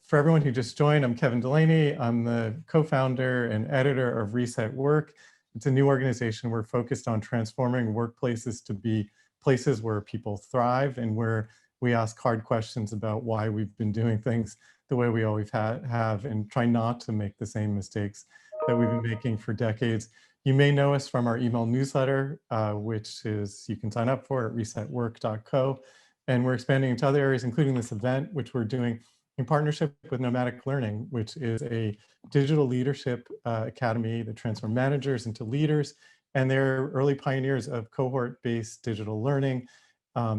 For everyone who just joined, I'm Kevin Delaney. I'm the co-founder and editor of Reset Work. It's a new organization. We're focused on transforming workplaces to be places where people thrive and where we ask hard questions about why we've been doing things the way we always have and try not to make the same mistakes that we've been making for decades. You may know us from our email newsletter, which is you can sign up for at resetwork.co. And we're expanding into other areas, including this event, which we're doing in partnership with Nomadic Learning, which is a digital leadership academy that transforms managers into leaders. And they're early pioneers of cohort-based digital learning,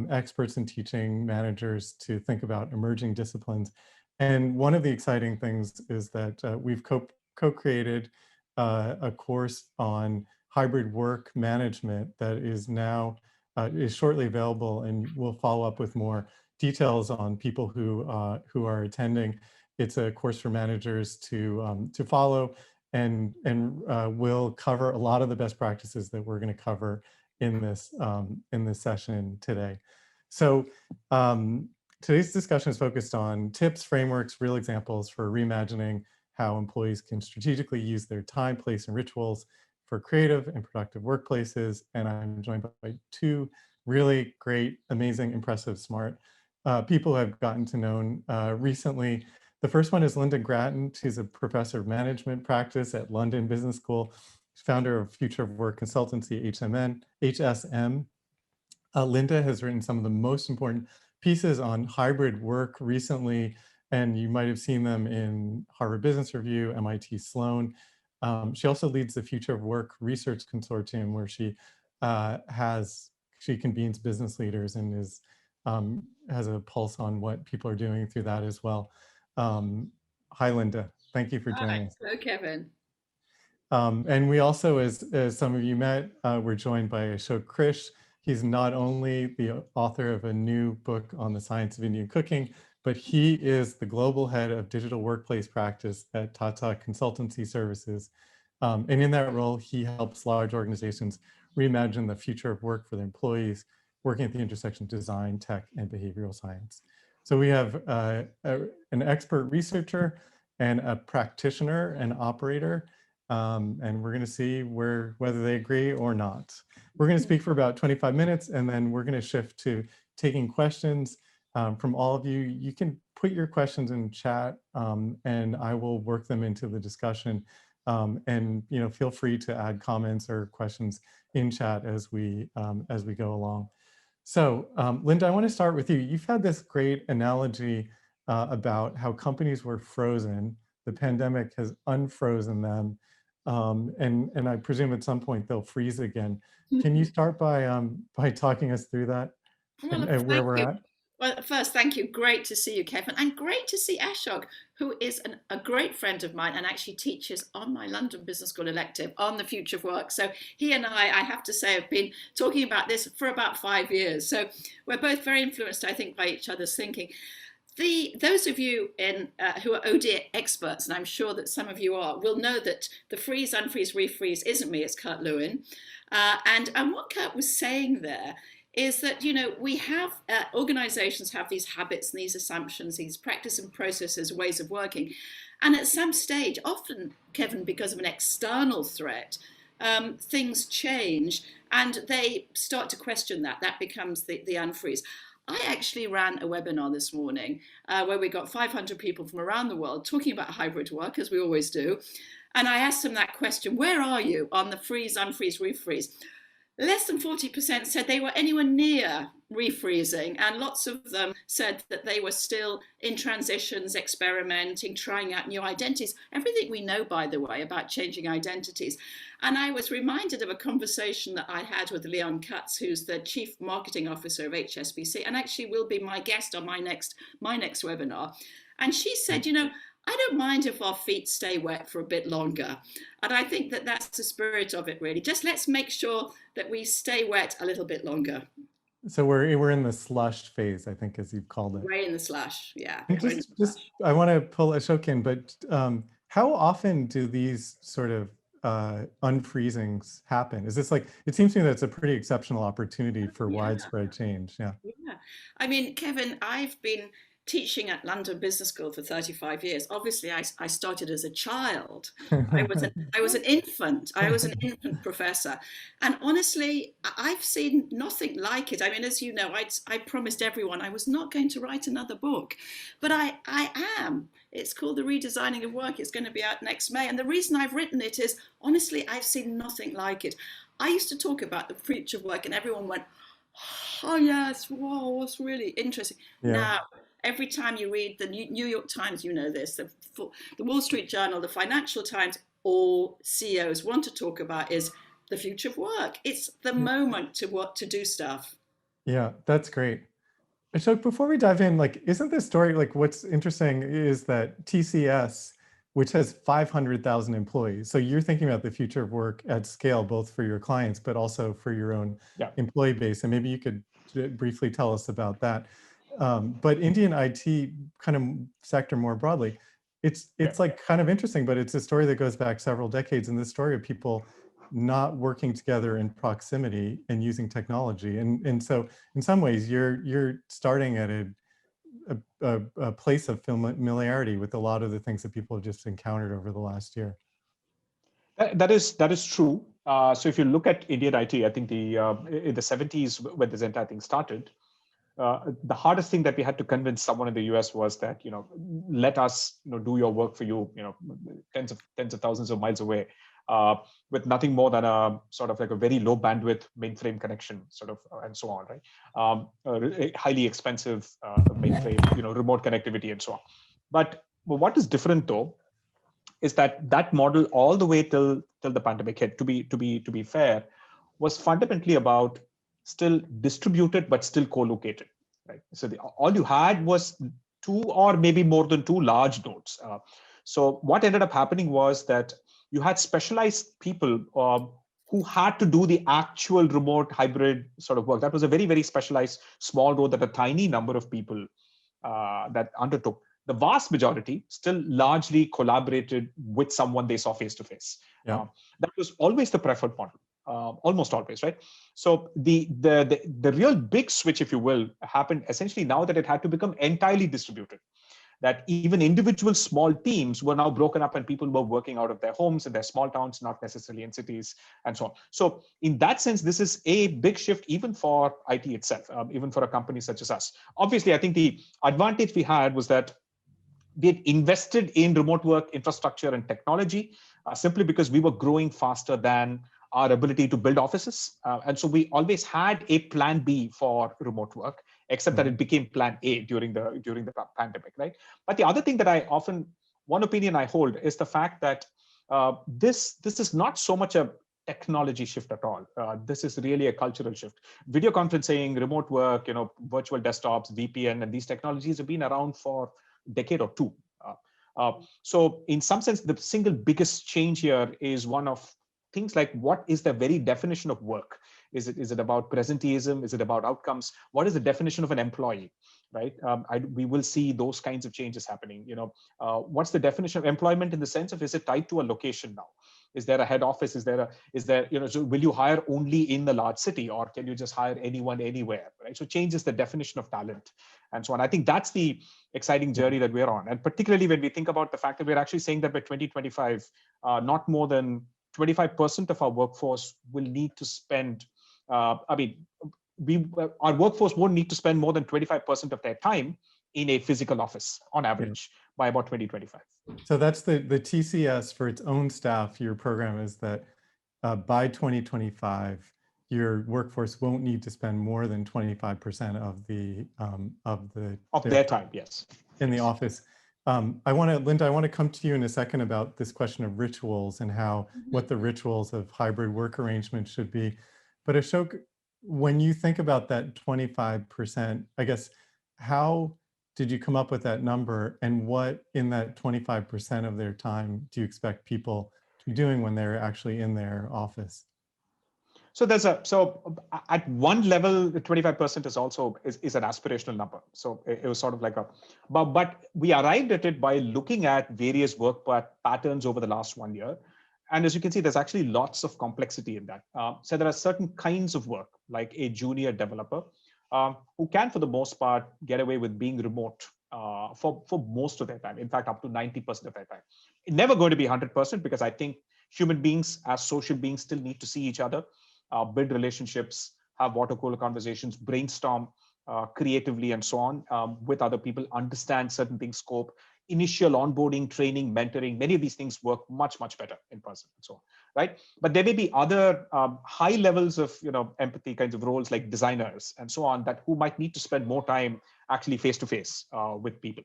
experts in teaching managers to think about emerging disciplines. And one of the exciting things is that we've co-created a course on hybrid work management that is now is shortly available, and we'll follow up with more details on people who are attending. It's a course for managers to follow, and will cover a lot of the best practices that we're going to cover in this session today. So today's discussion is focused on tips, frameworks, real examples for reimagining how employees can strategically use their time, place, and rituals for creative and productive workplaces. And I'm joined by two really great, amazing, impressive, smart people who I've gotten to know recently. The first one is Lynda Gratton. She's a professor of management practice at London Business School. She's founder of Future of Work consultancy, HSM. Lynda has written some of the most important pieces on hybrid work recently, and you might have seen them in Harvard Business Review, MIT Sloan. She also leads the Future of Work Research Consortium, where she convenes business leaders and has a pulse on what people are doing through that as well. Hi, Lynda. Thank you for joining us. Hello, Kevin. And we also, as some of you met, we're joined by Ashok Krish. He's not only the author of a new book on the science of Indian cooking, but he is the global head of digital workplace practice at Tata Consultancy Services. And in that role, he helps large organizations reimagine the future of work for their employees, working at the intersection of design, tech, and behavioral science. So we have an expert researcher and a practitioner and operator, and we're going to see whether they agree or not. We're going to speak for about 25 minutes, and then we're going to shift to taking questions from all of you. You can put your questions in chat, and I will work them into the discussion. And feel free to add comments or questions in chat as we go along. So, Lynda, I want to start with you. You've had this great analogy about how companies were frozen. The pandemic has unfrozen them, and I presume at some point they'll freeze again. Can you start by talking us through that and where we're at? Well, first, thank you. Great to see you, Kevin, and great to see Ashok, who is a great friend of mine and actually teaches on my London Business School elective on the future of work. So he and I have to say, have been talking about this for about 5 years. So we're both very influenced, I think, by each other's thinking. Those of you who are OD experts, and I'm sure that some of you are, will know that the freeze, unfreeze, refreeze isn't me, it's Kurt Lewin. And what Kurt was saying there is that, we have, organizations have these habits and these assumptions, these practice and processes, ways of working. And at some stage, often, Kevin, because of an external threat, things change and they start to question that. That becomes the unfreeze. I actually ran a webinar this morning where we got 500 people from around the world talking about hybrid work, as we always do. And I asked them that question, where are you on the freeze, unfreeze, refreeze? Less than 40% said they were anywhere near refreezing, and lots of them said that they were still in transitions, experimenting, trying out new identities. Everything we know, by the way, about changing identities. And I was reminded of a conversation that I had with Leon Katz, who's the Chief Marketing Officer of HSBC, and actually will be my guest on my next webinar. And she said, I don't mind if our feet stay wet for a bit longer. And I think that that's the spirit of it, really. Just let's make sure that we stay wet a little bit longer. So we're in the slush phase, I think, as you've called it. Way in the slush, yeah. I want to pull Ashok in, but how often do these sort of unfreezings happen? Is this it seems to me that's a pretty exceptional opportunity for widespread change. Yeah. I mean, Kevin, I've been teaching at London Business School for 35 years. Obviously, I started as a child. I was an infant. I was an infant professor. And honestly, I've seen nothing like it. I mean, as you know, I promised everyone I was not going to write another book, but I am. It's called The Redesigning of Work. It's going to be out next May. And the reason I've written it is, honestly, I've seen nothing like it. I used to talk about the future of work and everyone went, oh yes, wow, that's really interesting. Yeah. Now, every time you read the New York Times, you know this, the Wall Street Journal, the Financial Times, all CEOs want to talk about is the future of work. It's the moment to do stuff. Yeah, that's great. So before we dive in, like, isn't this story, like, what's interesting is that TCS, which has 500,000 employees, so you're thinking about the future of work at scale, both for your clients, but also for your own employee base. And maybe you could briefly tell us about that. But Indian IT kind of sector more broadly, it's like kind of interesting, but it's a story that goes back several decades, and the story of people not working together in proximity and using technology. And so in some ways you're starting at a place of familiarity with a lot of the things that people have just encountered over the last year. That is true. So if you look at Indian IT, I think in the 70s when this entire thing started, the hardest thing that we had to convince someone in the US was that, let us, do your work for you, tens of thousands of miles away, with nothing more than a sort of like a very low bandwidth mainframe connection, sort of, and so on, right? Highly expensive mainframe, remote connectivity and so on. But what is different though, is that model all the way till the pandemic hit, to be fair, was fundamentally about still distributed but still co-located, right? So all you had was two or maybe more than two large nodes. So what ended up happening was that you had specialized people who had to do the actual remote hybrid sort of work. That was a very, very specialized small role that a tiny number of people that undertook. The vast majority still largely collaborated with someone they saw face to face. That was always the preferred model, almost always, right? So the real big switch, if you will, happened essentially now that it had to become entirely distributed. That even individual small teams were now broken up and people were working out of their homes in their small towns, not necessarily in cities, and so on. So in that sense, this is a big shift even for IT itself, even for a company such as us. Obviously, I think the advantage we had was that we had invested in remote work infrastructure and technology simply because we were growing faster than our ability to build offices. And so we always had a plan B for remote work, except that it became plan A during the pandemic, right? But the other thing that one opinion I hold is the fact that this is not so much a technology shift at all. This is really a cultural shift. Video conferencing, remote work, virtual desktops, VPN, and these technologies have been around for a decade or two. So in some sense, the single biggest change here is one of things like, what is the very definition of work? Is it about presenteeism? Is it about outcomes? What is the definition of an employee, right? We will see those kinds of changes happening. What's the definition of employment in the sense of, is it tied to a location now? Is there a head office? Is there, so will you hire only in the large city, or can you just hire anyone anywhere, right? So changes the definition of talent and so on. I think that's the exciting journey that we're on. And particularly when we think about the fact that we're actually saying that by 2025, not more than 25% of our workforce will need to spend, our workforce won't need to spend more than 25% of their time in a physical office on average by about 2025. So that's the TCS for its own staff. Your program is that by 2025, your workforce won't need to spend more than 25% of their time, yes, in the office. Lynda, I want to come to you in a second about this question of rituals and what the rituals of hybrid work arrangements should be. But Ashok, when you think about that 25%, I guess, how did you come up with that number, and what in that 25% of their time do you expect people to be doing when they're actually in their office? So at one level, the 25% is also is an aspirational number. So it was sort of like but we arrived at it by looking at various work patterns over the last 1 year. And as you can see, there's actually lots of complexity in that. So there are certain kinds of work, like a junior developer, who can, for the most part, get away with being remote for most of their time. In fact, up to 90% of their time. It's never going to be 100% because I think human beings as social beings still need to see each other, build relationships, have water cooler conversations, brainstorm creatively and so on with other people, understand certain things, scope, initial onboarding, training, mentoring. Many of these things work much, much better in person and so on, right? But there may be other high levels of empathy kinds of roles like designers and so on that who might need to spend more time actually face to face with people.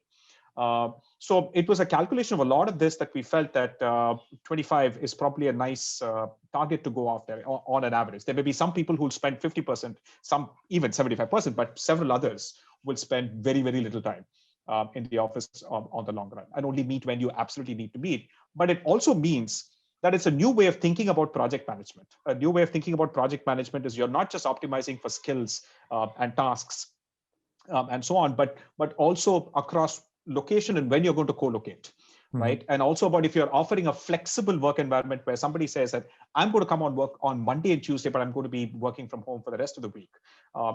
So it was a calculation of a lot of this that we felt that 25 is probably a nice target to go after on an average. There may be some people who will spend 50%, some even 75%, but several others will spend very, very little time in the office on the long run and only meet when you absolutely need to meet. But it also means that it's a new way of thinking about project management. A new way of thinking about project management is you're not just optimizing for skills and tasks and so on, but also across location and when you're going to co-locate, right? And also about if you're offering a flexible work environment where somebody says that I'm going to come on work on Monday and Tuesday, but I'm going to be working from home for the rest of the week,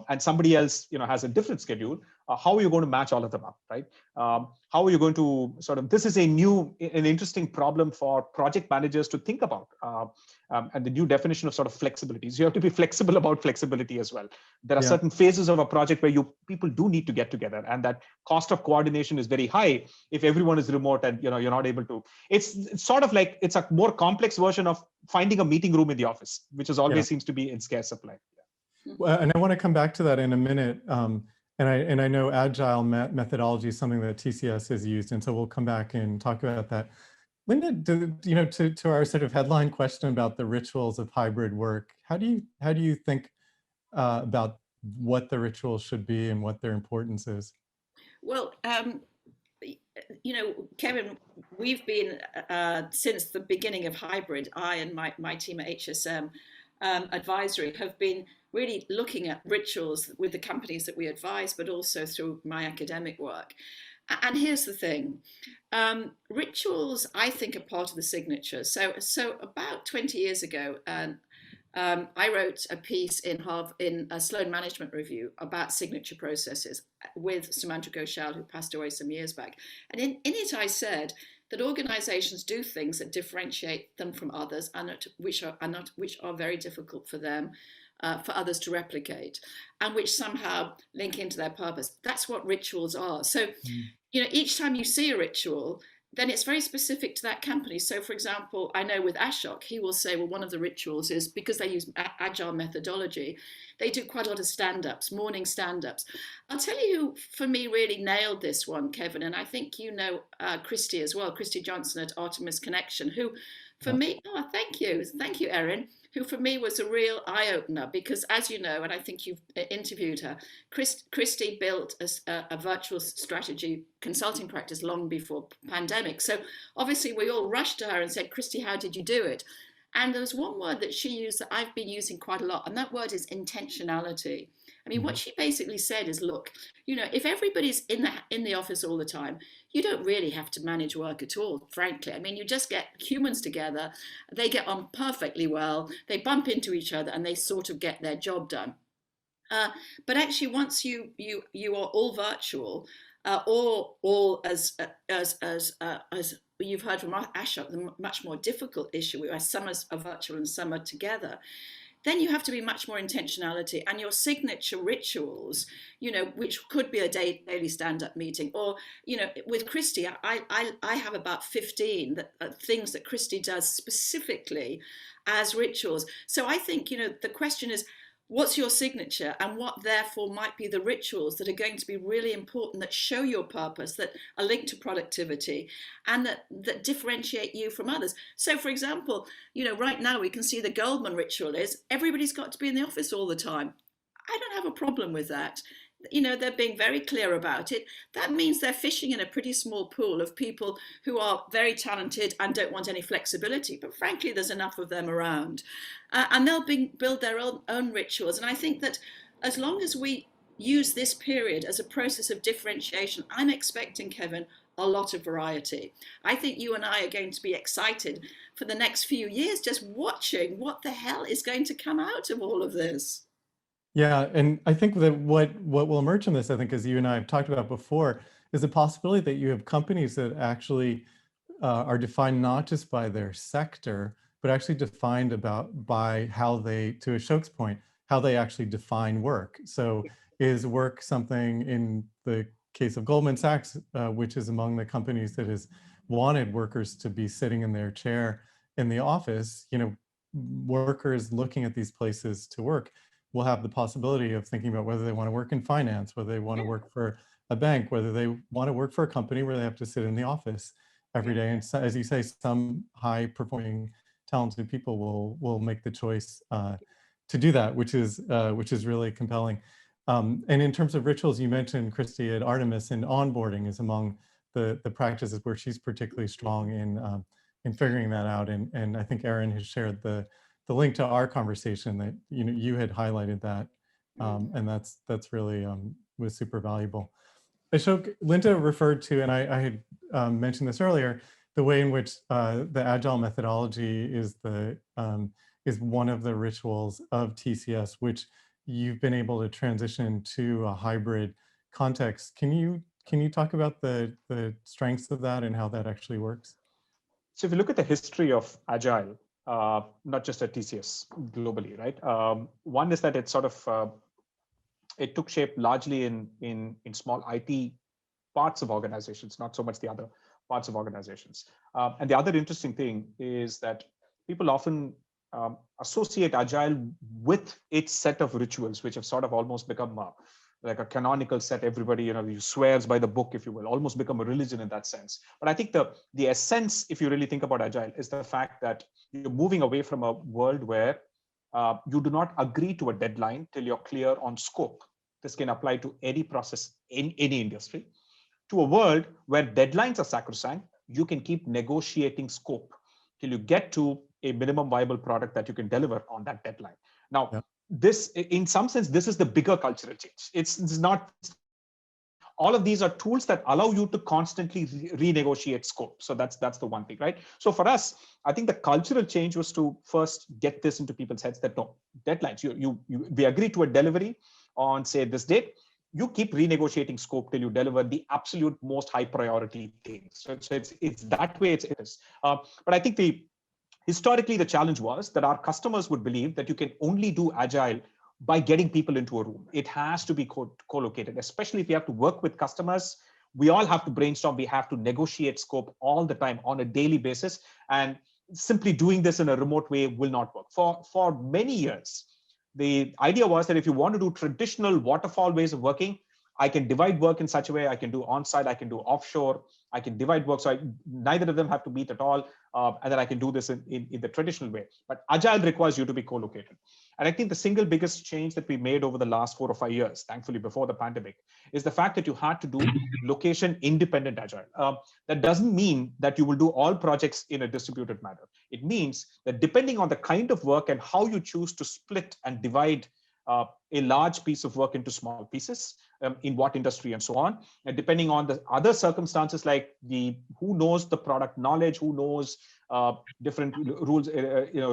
and somebody else has a different schedule. How are you going to match all of them up, right? How are you going to this is an interesting problem for project managers to think about, and the new definition of flexibilities. You have to be flexible about flexibility as well. There are certain phases of a project where people do need to get together, and that cost of coordination is very high if everyone is remote and you're not able to. It's sort of like it's a more complex version of finding a meeting room in the office, which is always seems to be in scarce supply. Well, and I want to come back to that in a minute. And I know agile methodology is something that TCS has used, and so we'll come back and talk about that. Lynda, to our sort of headline question about the rituals of hybrid work, how do you think about what the rituals should be and what their importance is? Well, Kevin, we've been since the beginning of hybrid. I and my team at HSM Advisory have been really looking at rituals with the companies that we advise, but also through my academic work. And here's the thing, rituals, I think, are part of the signature. So about 20 years ago, I wrote a piece in a Sloan Management Review about signature processes with Sumanta Ghoshal, who passed away some years back. And in it, I said that organizations do things that differentiate them from others and which are very difficult for them, for others to replicate, and which somehow link into their purpose. That's what rituals are. So, each time you see a ritual, then it's very specific to that company. So, for example, I know with Ashok, he will say, well, one of the rituals is, because they use agile methodology, they do quite a lot of stand-ups, morning stand-ups. I'll tell you who, for me, really nailed this one, Kevin, and I think you know Christy as well, Christy Johnson at Artemis Connection, who, for me, thank you, Erin, who for me was a real eye-opener, because as you know, and I think you've interviewed her, Christy built a virtual strategy consulting practice long before pandemic. So obviously we all rushed to her and said, Christy, how did you do it? And there was one word that she used that I've been using quite a lot, and that word is intentionality. I mean, what she basically said is, look, if everybody's in the office all the time, you don't really have to manage work at all, frankly. I mean, you just get humans together, they get on perfectly well, they bump into each other, and they sort of get their job done. But actually, once you are all virtual, or all as you've heard from Ashok, the much more difficult issue where some are virtual and some are together, then you have to be much more intentionality, and your signature rituals, which could be a daily stand-up meeting, or, with Christy, I have about 15 things that Christy does specifically as rituals. So I think, the question is, what's your signature, and what therefore might be the rituals that are going to be really important, that show your purpose, that are linked to productivity, and that differentiate you from others. So for example, right now we can see the Goldman ritual is everybody's got to be in the office all the time. I don't have a problem with that. They're being very clear about it. That means they're fishing in a pretty small pool of people who are very talented and don't want any flexibility. But frankly, there's enough of them around. And they'll build their own rituals. And I think that as long as we use this period as a process of differentiation, I'm expecting, Kevin, a lot of variety. I think you and I are going to be excited for the next few years, just watching what the hell is going to come out of all of this. Yeah, and I think that what will emerge from this, I think, as you and I have talked about before, is a possibility that you have companies that actually are defined not just by their sector, but actually defined by how they, to Ashok's point, how they actually define work. So is work something, in the case of Goldman Sachs, which is among the companies that has wanted workers to be sitting in their chair in the office, workers looking at these places to work will have the possibility of thinking about whether they want to work in finance, whether they want to work for a bank, whether they want to work for a company where they have to sit in the office every day. And so, as you say, some high performing, talented people will make the choice to do that, which is really compelling. And in terms of rituals, you mentioned Christy at Artemis, and onboarding is among the practices where she's particularly strong in figuring that out. And I think Erin has shared the link to our conversation that you had highlighted that, and that's really was super valuable. Ashok, Lynda referred to, and I had mentioned this earlier, the way in which the Agile methodology is one of the rituals of TCS, which you've been able to transition to a hybrid context. Can you talk about the strengths of that and how that actually works? So if you look at the history of Agile, not just at TCS, globally, right? One is that it sort of it took shape largely in small IT parts of organizations, not so much the other parts of organizations. And the other interesting thing is that people often associate Agile with its set of rituals, which have sort of almost become like a canonical set. Everybody, you swears by the book, if you will, almost become a religion in that sense. But I think the essence, if you really think about Agile, is the fact that you're moving away from a world where you do not agree to a deadline till you're clear on scope. This can apply to any process in any industry. To a world where deadlines are sacrosanct, you can keep negotiating scope till you get to a minimum viable product that you can deliver on that deadline. Now, yeah. This, in some sense, this is the bigger cultural change. It's not, all of these are tools that allow you to constantly renegotiate scope. So that's the one thing, right? So for us, I think the cultural change was to first get this into people's heads that no, deadlines, we agree to a delivery on, say, this date. You keep renegotiating scope till you deliver the absolute most high priority things. So it's that way it is. But I think historically, the challenge was that our customers would believe that you can only do Agile by getting people into a room. It has to be co-located, especially if you have to work with customers. We all have to brainstorm. We have to negotiate scope all the time on a daily basis. And simply doing this in a remote way will not work. For many years, the idea was that if you want to do traditional waterfall ways of working, I can divide work in such a way. I can do on-site, I can do offshore, I can divide work. So neither of them have to meet at all. And then I can do this in the traditional way. But Agile requires you to be co-located. And I think the single biggest change that we made over the last 4 or 5 years, thankfully before the pandemic, is the fact that you had to do location independent Agile. That doesn't mean that you will do all projects in a distributed manner. It means that depending on the kind of work and how you choose to split and divide a large piece of work into small pieces, in what industry and so on, and depending on the other circumstances like who knows the product knowledge, who knows different rules,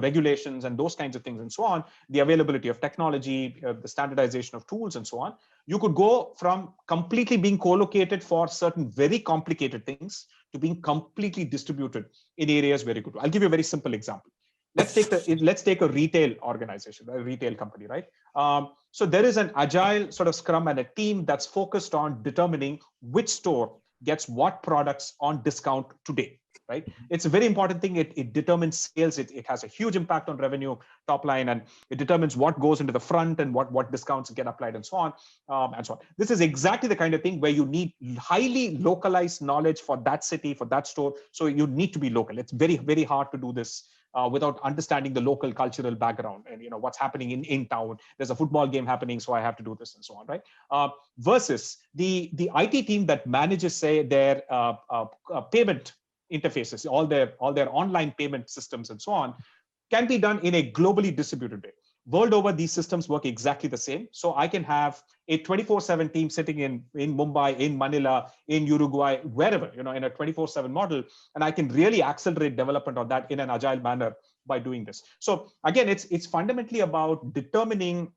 regulations and those kinds of things and so on, the availability of technology, the standardization of tools and so on, you could go from completely being co-located for certain very complicated things to being completely distributed in areas where you could. I'll give you a very simple example. Let's take a retail organization, a retail company, right? So there is an Agile sort of scrum and a team that's focused on determining which store gets what products on discount today, right? It's a very important thing. It determines sales. It has a huge impact on revenue, top line, and it determines what goes into the front and what discounts get applied and so on, and so on. This is exactly the kind of thing where you need highly localized knowledge for that city, for that store. So you need to be local. It's very, very hard to do this without understanding the local cultural background and what's happening in town. There's a football game happening, so I have to do this and so on, right? Versus the IT team that manages, say, their payment interfaces, all their online payment systems and so on, can be done in a globally distributed way. World over, these systems work exactly the same. So I can have a 24/7 team sitting in Mumbai, in Manila, in Uruguay, wherever, in a 24/7 model. And I can really accelerate development on that in an Agile manner by doing this. So again, it's fundamentally about determining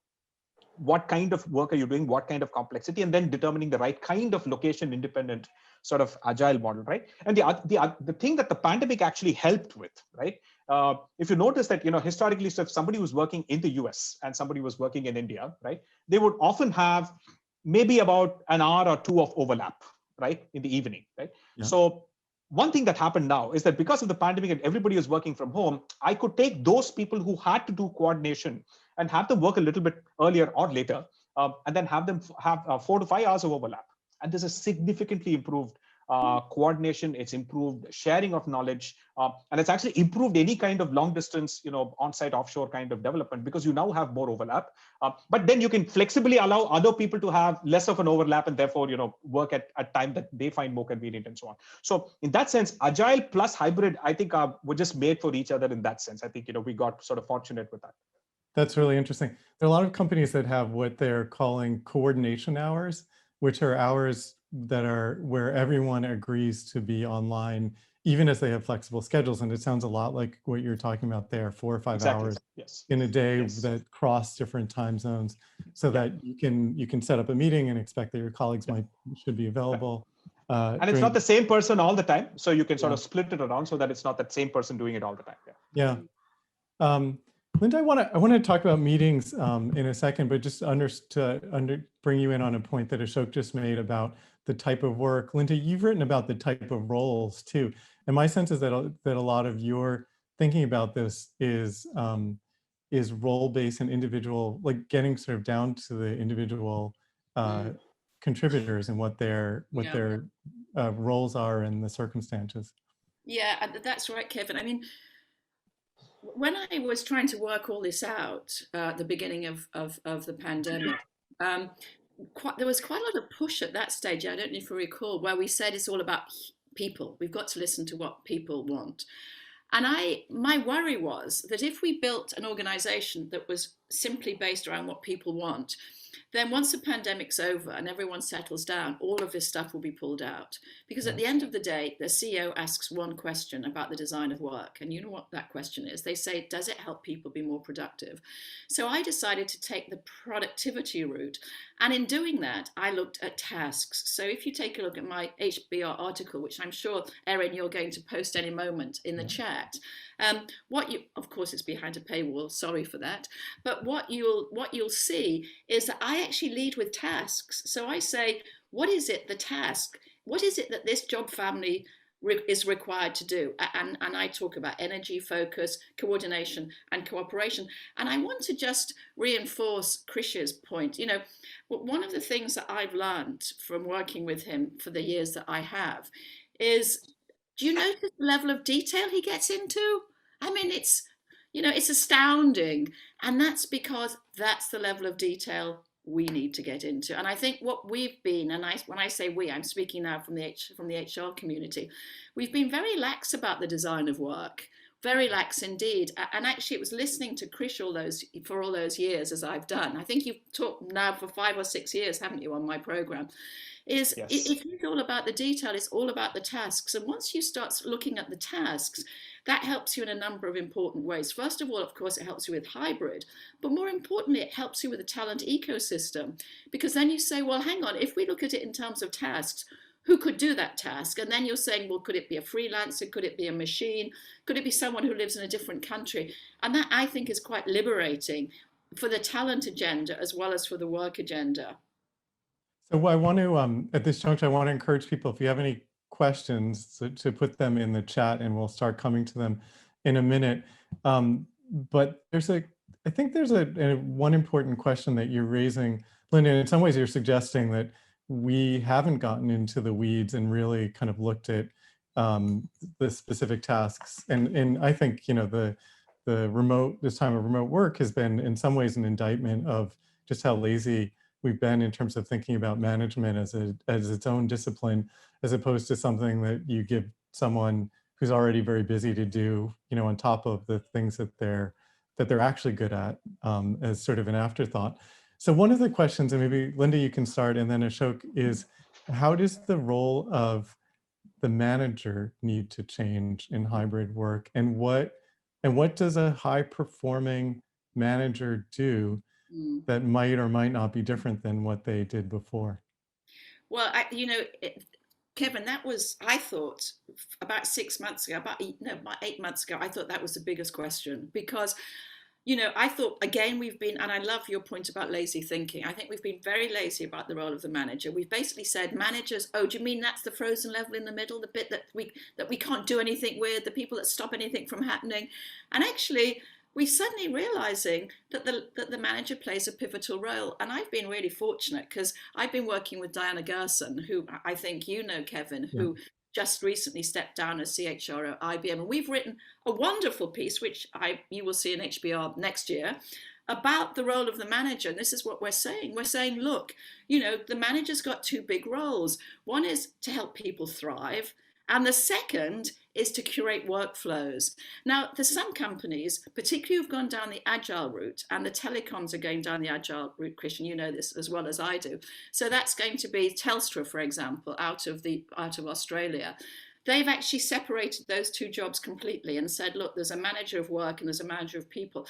what kind of work are you doing, what kind of complexity, and then determining the right kind of location independent sort of agile model, right? And the thing that the pandemic actually helped with, right? If you notice that, historically, so if somebody was working in the US and somebody was working in India, right, they would often have maybe about an hour or two of overlap, right, in the evening, right? Yeah. So one thing that happened now is that because of the pandemic and everybody is working from home, I could take those people who had to do coordination and have them work a little bit earlier or later, and then have them have 4 to 5 hours of overlap. And this has significantly improved coordination. It's improved sharing of knowledge, and it's actually improved any kind of long distance, on-site, offshore kind of development, because you now have more overlap. But then you can flexibly allow other people to have less of an overlap and therefore, work at a time that they find more convenient and so on. So in that sense, agile plus hybrid, I think were just made for each other in that sense. I think, we got sort of fortunate with that. That's really interesting. There are a lot of companies that have what they're calling coordination hours, which are hours that are where everyone agrees to be online, even as they have flexible schedules. And it sounds a lot like what you're talking about there, 4 or 5 Exactly. hours Yes. in a day Yes. that cross different time zones, so that you can set up a meeting and expect that your colleagues should be available. And it's not the same person all the time. So you can sort Yeah. of split it around so that it's not that same person doing it all the time. Yeah. Lynda, I want to talk about meetings in a second, but just bring you in on a point that Ashok just made about the type of work. Lynda, you've written about the type of roles too, and my sense is that a lot of your thinking about this is role-based and individual, like getting sort of down to the individual contributors and what their roles are in the circumstances. Yeah, that's right, Kevin. I mean, when I was trying to work all this out at the beginning of the pandemic, there was quite a lot of push at that stage. I don't know if you recall, where we said it's all about people. We've got to listen to what people want. And my worry was that if we built an organization that was simply based around what people want, then once the pandemic's over and everyone settles down, all of this stuff will be pulled out. Because at the end of the day, the CEO asks one question about the design of work. And you know what that question is? They say, does it help people be more productive? So I decided to take the productivity route. And in doing that, I looked at tasks. So if you take a look at my HBR article, which I'm sure, Erin, you're going to post any moment in the chat, of course, it's behind a paywall, sorry for that. But what you'll see is that I actually lead with tasks. So I say, what is it, the task? What is it that this job family is required to do? And I talk about energy, focus, coordination, and cooperation. And I want to just reinforce Krish's point. One of the things that I've learned from working with him for the years that I have is, do you notice the level of detail he gets into? I mean, it's astounding. And that's because that's the level of detail we need to get into. And I think what we've been, and when I say we, I'm speaking now from the HR community, we've been very lax about the design of work, very lax indeed. And actually it was listening to Krish for all those years, as I've done. I think you've talked now for 5 or 6 years, haven't you, on my program? Yes. It's all about the detail, it's all about the tasks. And once you start looking at the tasks, that helps you in a number of important ways. First of all, of course, it helps you with hybrid, but more importantly, it helps you with the talent ecosystem, because then you say, well, hang on, if we look at it in terms of tasks, who could do that task? And then you're saying, well, could it be a freelancer? Could it be a machine? Could it be someone who lives in a different country? And that, I think, is quite liberating for the talent agenda as well as for the work agenda. So I want to, at this juncture, I want to encourage people, if you have any questions, to put them in the chat, and we'll start coming to them in a minute. But I think there's one important question that you're raising, Lynda. In some ways, you're suggesting that we haven't gotten into the weeds and really kind of looked at the specific tasks. And I think, this time of remote work has been in some ways an indictment of just how lazy we've been in terms of thinking about management as its own discipline, as opposed to something that you give someone who's already very busy to do, on top of the things that they're actually good at, as sort of an afterthought. So one of the questions, and maybe Lynda, you can start, and then Ashok, is how does the role of the manager need to change in hybrid work, and what does a high performing manager do that might or might not be different than what they did before? Well, Kevin, I thought about 6 months ago, about 8 months ago, I thought that was the biggest question because, I thought, again, and I love your point about lazy thinking. I think we've been very lazy about the role of the manager. We've basically said managers, oh, do you mean that's the frozen level in the middle, the bit that we can't do anything with, the people that stop anything from happening? And actually, we're suddenly realizing that the manager plays a pivotal role. And I've been really fortunate because I've been working with Diana Gerson, who I think you know, Kevin, who just recently stepped down as CHRO at IBM. And we've written a wonderful piece, which you will see in HBR next year, about the role of the manager. And this is what we're saying. We're saying, look, the manager's got two big roles. One is to help people thrive. And the second is to curate workflows. Now, there's some companies, particularly who've gone down the agile route, and the telecoms are going down the agile route, Christian, you know this as well as I do. So that's going to be Telstra, for example, out of Australia. They've actually separated those two jobs completely and said, look, there's a manager of work and there's a manager of people.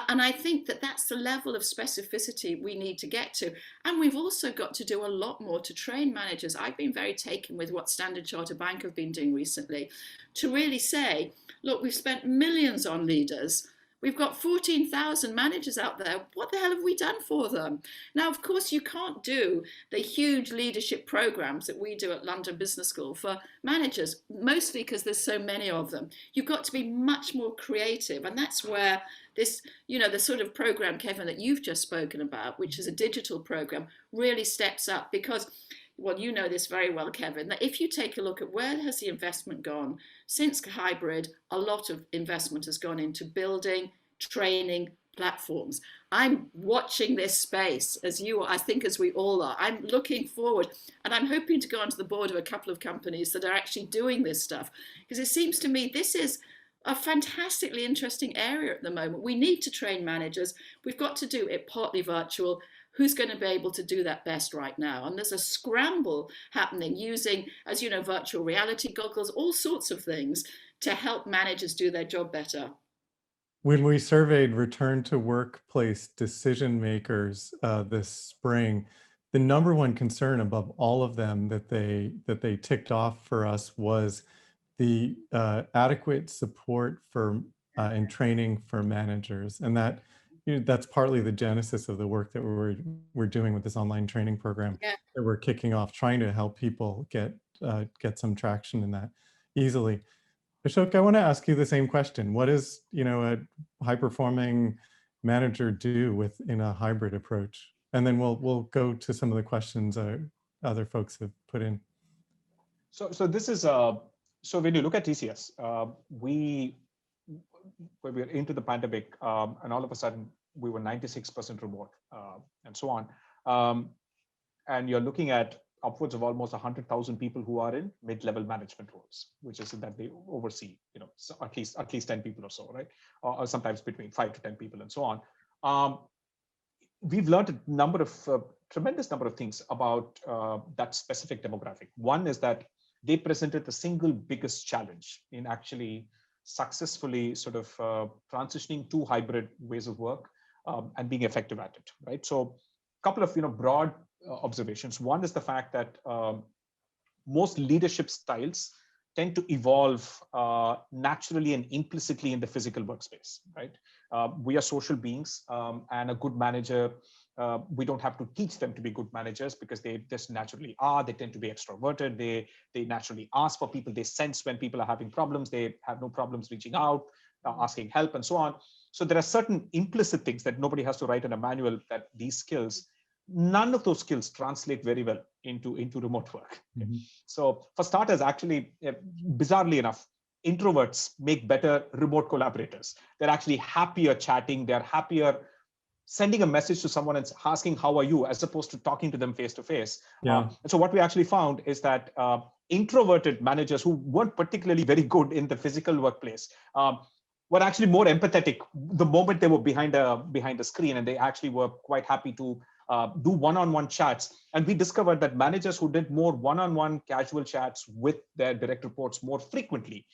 And I think that that's the level of specificity we need to get to. And we've also got to do a lot more to train managers. I've been very taken with what Standard Chartered Bank have been doing recently to really say, look, we've spent millions on leaders. We've got 14,000 managers out there. What the hell have we done for them? Now, of course, you can't do the huge leadership programs that we do at London Business School for managers, mostly because there's so many of them. You've got to be much more creative. And that's where this, the sort of program, Kevin, that you've just spoken about, which is a digital program, really steps up because, well, you know this very well, Kevin, that if you take a look at where has the investment gone since hybrid, a lot of investment has gone into building, training platforms. I'm watching this space as you are, I think as we all are. I'm looking forward and I'm hoping to go onto the board of a couple of companies that are actually doing this stuff because it seems to me this is a fantastically interesting area at the moment. We need to train managers. We've got to do it partly virtual. Who's going to be able to do that best right now? And there's a scramble happening using, as you know, virtual reality goggles, all sorts of things to help managers do their job better. When we surveyed return to workplace decision makers this spring, the number one concern above all of them that they ticked off for us was the adequate support for and training for managers, and that that's partly the genesis of the work that we're doing with this online training program that we're kicking off, trying to help people get some traction in that easily. Ashok, I want to ask you the same question. What does a high-performing manager do in a hybrid approach? And then we'll go to some of the questions other folks have put in. So this is so when you look at TCS, when we were into the pandemic, and all of a sudden we were 96% remote, and so on. And you're looking at upwards of almost 100,000 people who are in mid-level management roles, which is that they oversee, so at least 10 people or so, right? Or sometimes between 5 to 10 people, and so on. We've learned a tremendous number of things about that specific demographic. One is that they presented the single biggest challenge in actually successfully sort of transitioning to hybrid ways of work and being effective at it, right? So a couple of broad observations. One is the fact that most leadership styles tend to evolve naturally and implicitly in the physical workspace, right? We are social beings, and a good manager, we don't have to teach them to be good managers because they just naturally are. They tend to be extroverted. They naturally ask for people. They sense when people are having problems. They have no problems reaching out, asking help, and so on. So there are certain implicit things that nobody has to write in a manual, that these skills, none of those skills translate very well into remote work. Mm-hmm. So for starters, actually, bizarrely enough, introverts make better remote collaborators. They're actually happier chatting. They're happier sending a message to someone and asking, how are you, as opposed to talking to them face to face. And so what we actually found is that introverted managers who weren't particularly very good in the physical workplace were actually more empathetic the moment they were behind a screen, and they actually were quite happy to do one-on-one chats. And we discovered that managers who did more one-on-one casual chats with their direct reports more frequently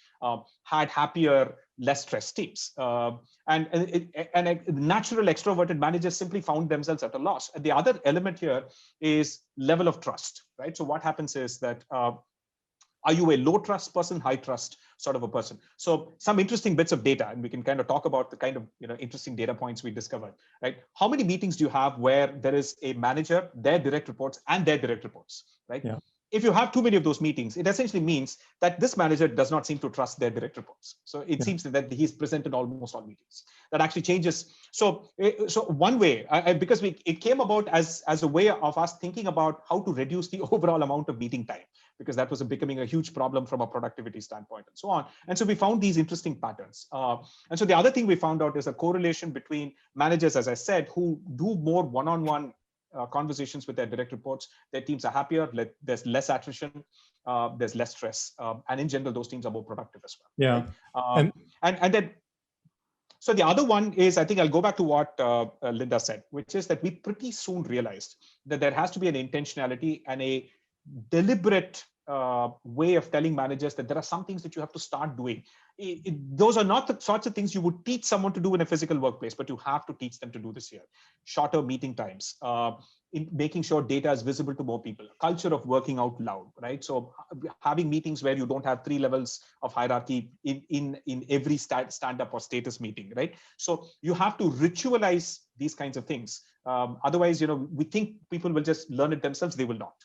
had happier, less stressed teams. And natural extroverted managers simply found themselves at a loss. And the other element here is level of trust, right? So what happens is that are you a low trust person, high trust sort of a person? So some interesting bits of data, and we can kind of talk about the kind of interesting data points we discovered, right? How many meetings do you have where there is a manager, their direct reports, and their direct reports, right? Yeah. If you have too many of those meetings, it essentially means that this manager does not seem to trust their direct reports. So it seems that he's present in almost all meetings. That actually changes. So one way, because it came about as a way of us thinking about how to reduce the overall amount of meeting time, because that was becoming a huge problem from a productivity standpoint and so on. And so we found these interesting patterns. And so the other thing we found out is a correlation between managers, as I said, who do more one-on-one conversations with their direct reports. Their teams are happier, there's less attrition, there's less stress. And in general, those teams are more productive as well. Yeah. Right? And then, so the other one is, I think I'll go back to what Lynda said, which is that we pretty soon realized that there has to be an intentionality and a deliberate way of telling managers that there are some things that you have to start doing. Those are not the sorts of things you would teach someone to do in a physical workplace, but you have to teach them to do this here. Shorter meeting times, in making sure data is visible to more people, culture of working out loud, right? So having meetings where you don't have 3 levels of hierarchy in every stand-up or status meeting, right? So you have to ritualize these kinds of things. Otherwise, we think people will just learn it themselves. They will not.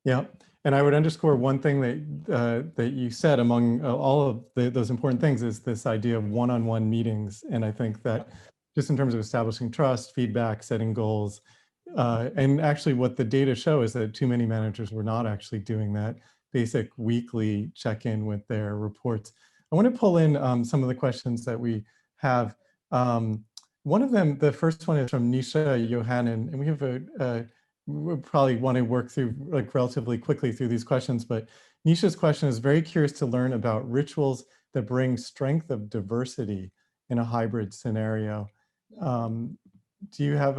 Yeah, and I would underscore one thing that you said among all of those important things is this idea of one-on-one meetings. And I think that just in terms of establishing trust, feedback, setting goals, and actually what the data show is that too many managers were not actually doing that basic weekly check-in with their reports. I want to pull in some of the questions that we have. One of them, the first one is from Nisha Yohanan, and we have we'll probably want to work through relatively quickly through these questions, but Nisha's question is very curious to learn about rituals that bring strength of diversity in a hybrid scenario. Do you have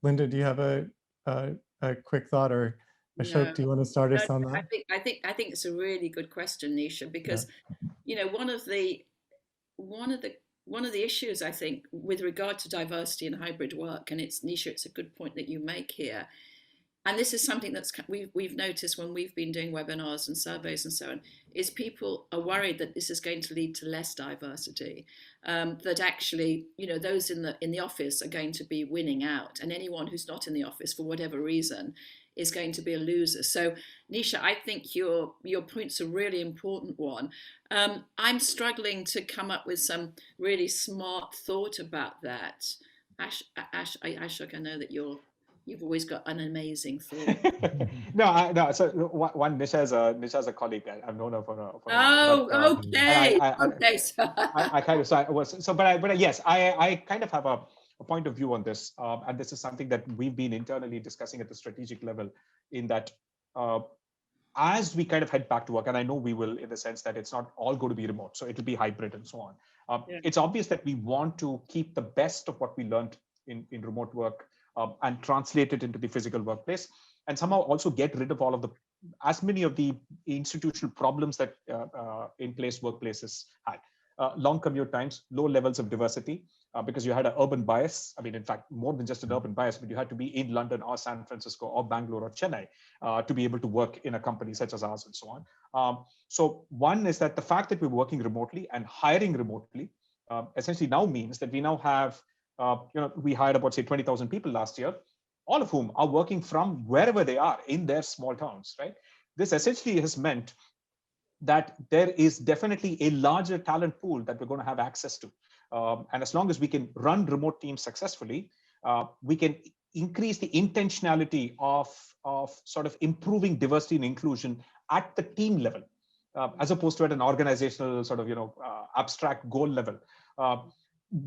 Lynda, do you have a quick thought, or Ashok, do you want to start us on that? I think it's a really good question, Nisha, because one of the issues, I think, with regard to diversity and hybrid work, and Nisha, it's a good point that you make here. And this is something that's we've noticed when we've been doing webinars and surveys and so on, is people are worried that this is going to lead to less diversity, that actually, those in the office are going to be winning out, and anyone who's not in the office for whatever reason is going to be a loser. So, Nisha, I think your point's a really important one. I'm struggling to come up with some really smart thought about that. Ashok, I know that you've always got an amazing thought. No. So one Nisha's a colleague. I've known her for okay. Okay. I kind of but yes, I kind of have a point of view on this, and this is something that we've been internally discussing at the strategic level. In that, as we kind of head back to work, and I know we will, in the sense that it's not all going to be remote, so it'll be hybrid and so on. It's obvious that we want to keep the best of what we learned in remote work and translate it into the physical workplace, and somehow also get rid of as many of the institutional problems that in place workplaces had. Long commute times, low levels of diversity, because you had an urban bias. I mean, in fact, more than just an urban bias, but you had to be in London or San Francisco or Bangalore or Chennai to be able to work in a company such as ours and so on. So one is that the fact that we're working remotely and hiring remotely essentially now means that we now have, we hired about, say, 20,000 people last year, all of whom are working from wherever they are in their small towns, right? This essentially has meant that there is definitely a larger talent pool that we're going to have access to. And as long as we can run remote teams successfully, we can increase the intentionality of sort of improving diversity and inclusion at the team level, as opposed to at an organizational sort of, abstract goal level.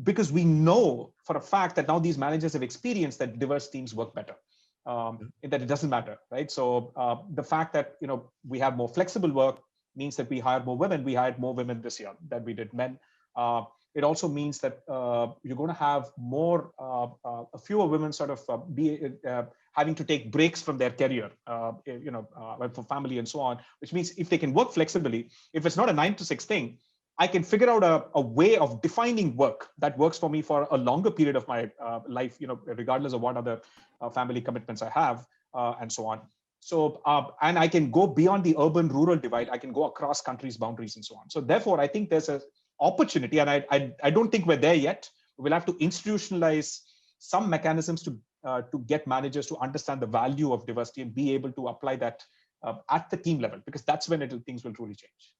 Because we know for a fact that now these managers have experienced that diverse teams work better. In that it doesn't matter, right? So the fact that we have more flexible work means that we hire more women. We hired more women this year than we did men. it also means that you're going to have fewer women sort of having to take breaks from their career, for family and so on, which means if they can work flexibly, if it's not a 9 to 6 thing, I can figure out a way of defining work that works for me for a longer period of my life, regardless of what other family commitments I have, and so on. So, and I can go beyond the urban-rural divide. I can go across countries' boundaries and so on. So therefore, I think there's an opportunity, and I don't think we're there yet. We'll have to institutionalize some mechanisms to get managers to understand the value of diversity and be able to apply that at the team level, because that's when things will truly change.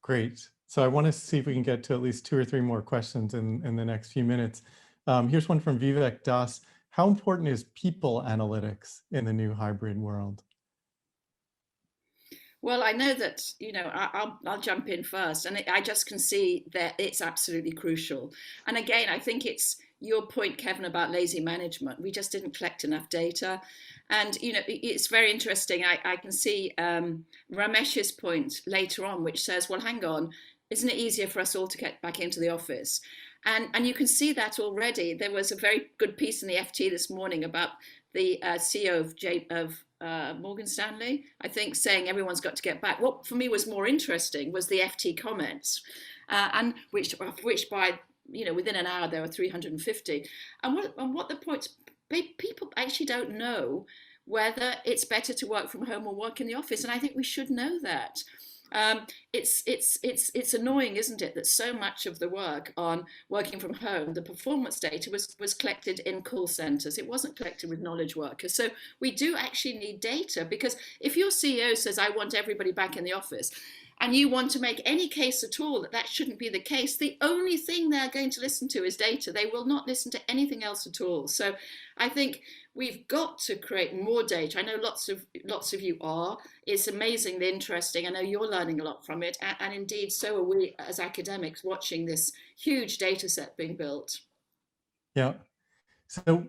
Great. So I want to see if we can get to at least 2 or 3 more questions in the next few minutes. Here's one from Vivek Das. How important is people analytics in the new hybrid world? Well, I know that, I'll jump in first, and I just can see that it's absolutely crucial. And again, I think it's your point, Kevin, about lazy management. We just didn't collect enough data. And, it's very interesting. I can see Ramesh's point later on, which says, well, hang on, isn't it easier for us all to get back into the office? And you can see that already. There was a very good piece in the FT this morning about the CEO of Morgan Stanley, I think, saying everyone's got to get back. What for me was more interesting was the FT comments, and which by within an hour there were 350. And what the points, people actually don't know whether it's better to work from home or work in the office, and I think we should know that. It's annoying, isn't it, that so much of the work on working from home, the performance data was collected in call centers. It wasn't collected with knowledge workers. So we do actually need data, because if your CEO says, I want everybody back in the office, and you want to make any case at all that shouldn't be the case, the only thing they're going to listen to is data. They will not listen to anything else at all. So I think we've got to create more data. I know lots of you are. It's amazingly interesting. I know you're learning a lot from it. And indeed, so are we as academics watching this huge data set being built. Yeah. So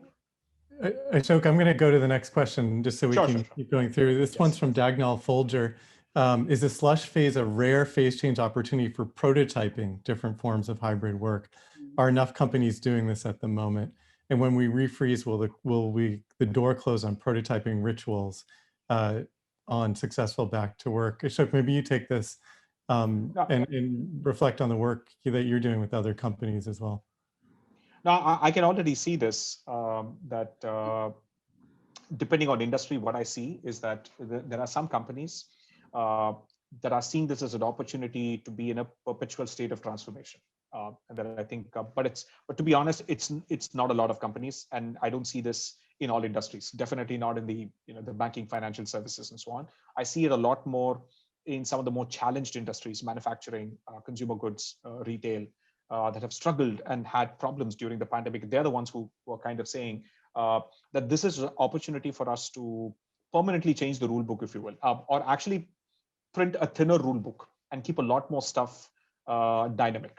Ashok, I'm going to go to the next question just so we can keep going through. This one's from Dagnall Folger. Is the slush phase a rare phase change opportunity for prototyping different forms of hybrid work? Are enough companies doing this at the moment? And when we refreeze, will the door close on prototyping rituals on successful back to work? Ashok, maybe you take this and reflect on the work that you're doing with other companies as well. Now, I can already see this, that depending on industry, what I see is that there are some companies that are seeing this as an opportunity to be in a perpetual state of transformation. And that I think, but to be honest, it's not a lot of companies, and I don't see this in all industries. Definitely not in the the banking, financial services, and so on. I see it a lot more in some of the more challenged industries, manufacturing, consumer goods, retail, that have struggled and had problems during the pandemic. They're the ones who were kind of saying that this is an opportunity for us to permanently change the rule book, if you will, or actually print a thinner rule book and keep a lot more stuff dynamic.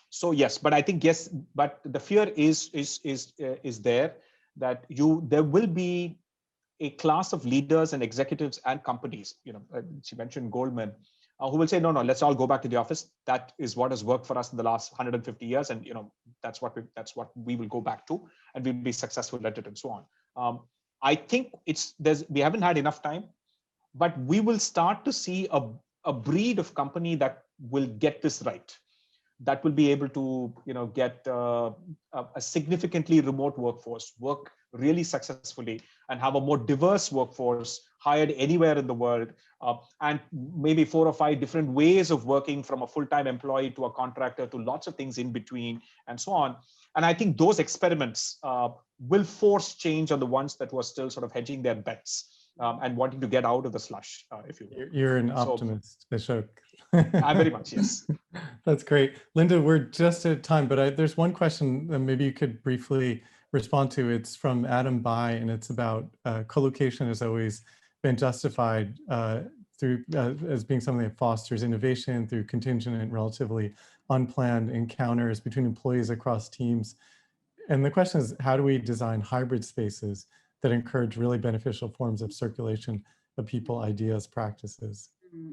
So yes, but I think yes, but the fear is there that there will be a class of leaders and executives and companies. She mentioned Goldman, who will say, no, let's all go back to the office. That is what has worked for us in the last 150 years, and that's what we will go back to, and we'll be successful at it, and so on. I think we haven't had enough time, but we will start to see a breed of company that will get this right, that will be able to get a significantly remote workforce, work really successfully, and have a more diverse workforce hired anywhere in the world, and maybe 4 or 5 different ways of working, from a full-time employee to a contractor to lots of things in between, and so on. And I think those experiments will force change on the ones that were still sort of hedging their bets and wanting to get out of the slush, if you will. You're an optimist, Ashok. I'm very much, yes. That's great. Lynda, we're just at time, but there's one question that maybe you could briefly respond to. It's from Adam Bai, and it's about co-location has always been justified through as being something that fosters innovation through contingent and relatively unplanned encounters between employees across teams. And the question is, how do we design hybrid spaces that encourage really beneficial forms of circulation of people, ideas, practices?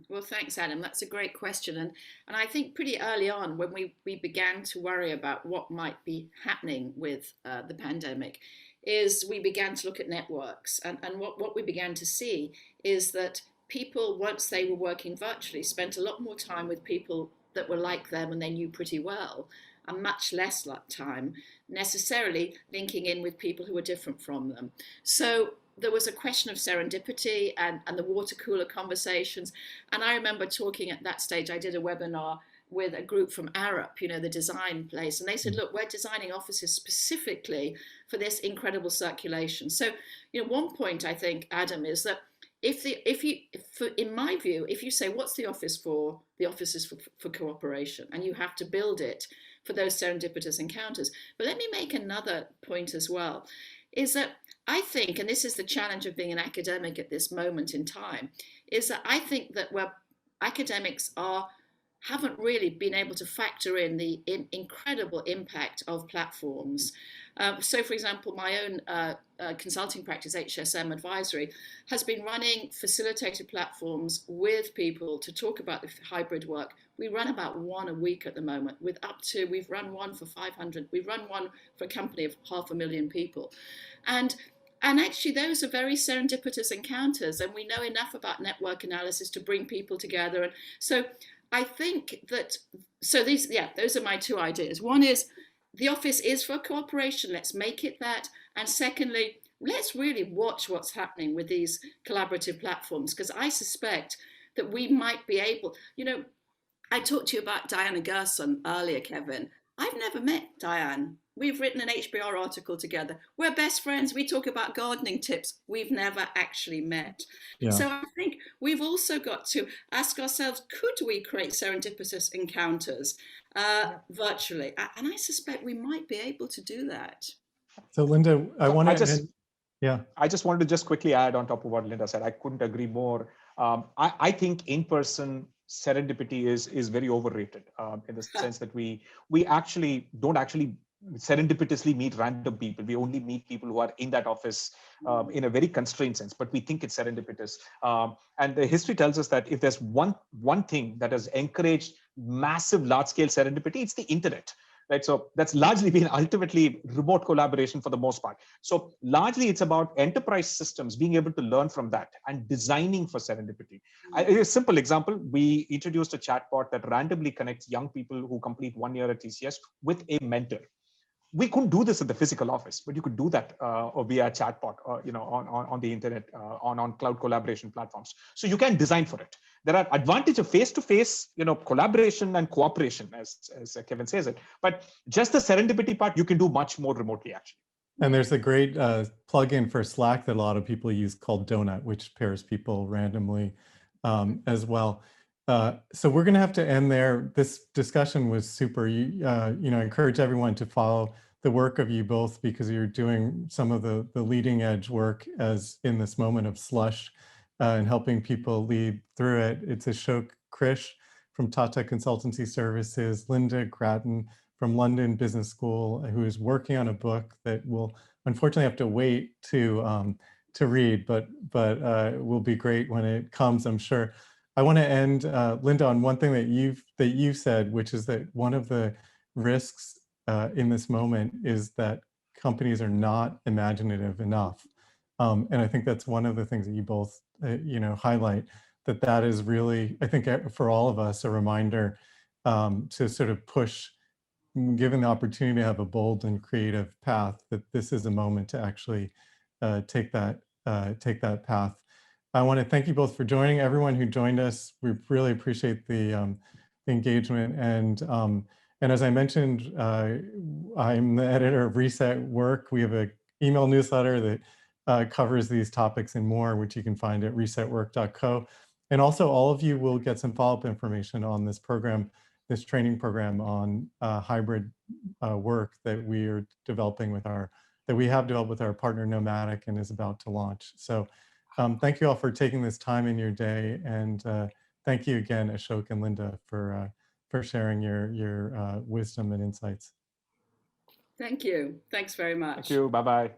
Well, thanks, Adam. That's a great question. And I think pretty early on, when we began to worry about what might be happening with the pandemic, is we began to look at networks. And what we began to see is that people, once they were working virtually, spent a lot more time with people that were like them and they knew pretty well, and much less time necessarily linking in with people who were different from them. So there was a question of serendipity and the water cooler conversations. And I remember talking at that stage, I did a webinar with a group from Arup, the design place. And they said, look, we're designing offices specifically for this incredible circulation. So, one point I think, Adam, is that in my view, if you say, what's the office for? The office is for cooperation, and you have to build it for those serendipitous encounters. But let me make another point as well, is that I think, and this is the challenge of being an academic at this moment in time, is that I think that where academics haven't really been able to factor in the incredible impact of platforms. So, for example, my own consulting practice, HSM Advisory, has been running facilitated platforms with people to talk about the hybrid work. We run about one a week at the moment, we've run one for 500, we've run one for a company of 500,000 people. And actually, those are very serendipitous encounters, and we know enough about network analysis to bring people together. And so I think that, those are my two ideas. One is the office is for cooperation, let's make it that. And secondly, let's really watch what's happening with these collaborative platforms, because I suspect that we might be able, I talked to you about Diana Gerson earlier, Kevin. I've never met Diane. We've written an HBR article together. We're best friends. We talk about gardening tips. We've never actually met. Yeah. So I think we've also got to ask ourselves, could we create serendipitous encounters virtually? And I suspect we might be able to do that. So Lynda, I just wanted to just quickly add on top of what Lynda said. I couldn't agree more. I think in-person serendipity is very overrated in the sense that we actually don't serendipitously meet random people. We only meet people who are in that office in a very constrained sense, but we think it's serendipitous. And the history tells us that if there's one thing that has encouraged massive large-scale serendipity, it's the internet. Right, so that's largely been ultimately remote collaboration for the most part. So largely it's about enterprise systems being able to learn from that and designing for serendipity. A simple example, we introduced a chatbot that randomly connects young people who complete 1 year at TCS with a mentor. We couldn't do this at the physical office, but you could do that via chatbot, on the internet, on cloud collaboration platforms. So you can design for it. There are advantages of face-to-face, collaboration and cooperation, as Kevin says it. But just the serendipity part, you can do much more remotely, actually. And there's a great plugin for Slack that a lot of people use called Donut, which pairs people randomly as well. So we're going to have to end there. This discussion was super. I encourage everyone to follow the work of you both, because you're doing some of the leading edge work as in this moment of slush and helping people lead through it. It's Ashok Krish from Tata Consultancy Services, Lynda Gratton from London Business School, who is working on a book that will unfortunately have to wait to read, but will be great when it comes, I'm sure. I want to end, Lynda, on one thing that you've said, which is that one of the risks in this moment is that companies are not imaginative enough, and I think that's one of the things that you both, highlight. That is really, I think, for all of us, a reminder to sort of push, given the opportunity to have a bold and creative path, that this is a moment to actually take that path. I want to thank you both for joining. Everyone who joined us, we really appreciate the engagement. And as I mentioned, I'm the editor of Reset Work. We have an email newsletter that covers these topics and more, which you can find at resetwork.co. And also, all of you will get some follow-up information on this program, this training program on hybrid work that we are developing that we have developed with our partner Nomadic and is about to launch. So. Thank you all for taking this time in your day, and thank you again, Ashok and Lynda, for sharing your wisdom and insights. Thank you. Thanks very much. Thank you. Bye-bye.